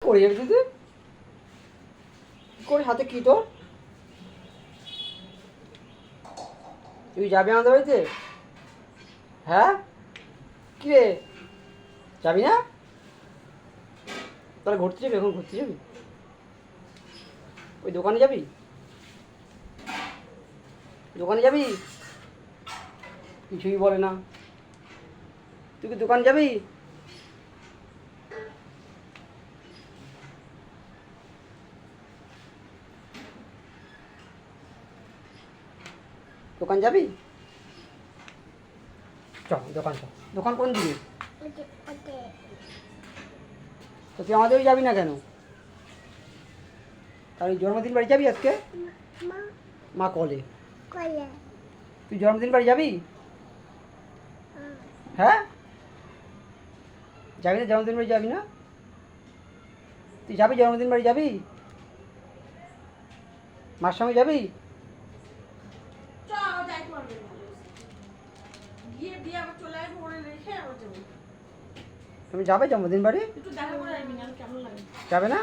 করে যাবি তুই? করে হাতে কি তোর? তুই যাবি আমাদের বাড়িতে? হ্যাঁ, কি রে, যাবি না? তাহলে ঘুরতে যাবি? এখন ঘুরতে যাবি? ওই দোকানে যাবি? দোকানে যাবি? কিছুই বলে না। তুই কি দোকান যাবি? দোকান যাবি? চল দোকান, চল। দোকান কোন দিকে? তো তুই আমাদের যাবি না কেন? তাহলে জন্মদিন বাড়ি যাবি আজকে? মা কলে। তুই জন্মদিন বাড়ি যাবি? হ্যাঁ, যাবি না? জন্মদিন বাড়ি যাবি না? তুই যাবি জন্মদিন বাড়ি যাবি? মার সঙ্গে যাবি? তুমি যাবে জন্মদিন বাড়ি? যাবে না?